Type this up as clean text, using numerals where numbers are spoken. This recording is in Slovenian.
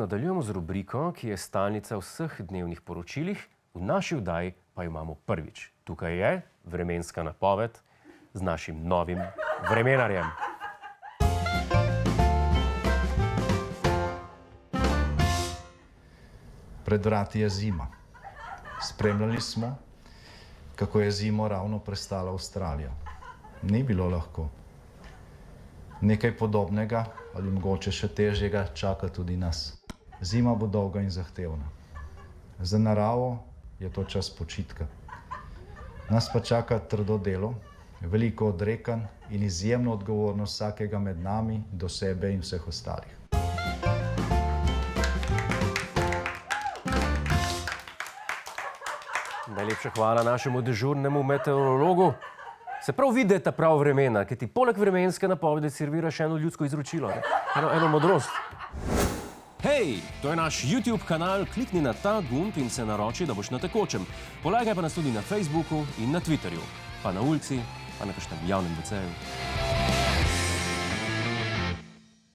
nadaljujemo z rubriko, ki je stalnica vseh dnevnih poročilih. V naši vdaji pa imamo prvič. Tukaj je vremenska napoved z našim novim vremenarjem. Pred vrati je zima. Spremljali smo, kako je zimo ravno prestala Avstralija. Ni bilo lahko. Nekaj podobnega ali mogoče še težjega čaka tudi nas. Zima bo dolga in zahtevna. Za naravo je to čas počitka. Nas pa čaka trdo delo, veliko odrekanj in izjemno odgovornost vsakega med nami do sebe in vseh ostalih. Najlepša hvala našemu dežurnemu meteorologu. Se prav vidi ta prav vremena, ki ti poleg vremenske napovedi servira še eno ljudsko izročilo, eno modrost. Hej, to je naš YouTube kanal, klikni na ta gumb in se naroči, da boš na tekočem. Polagaj pa nas tudi na Facebooku in na Twitterju, pa na ulici, pa na kakšnem javnem WC-ju.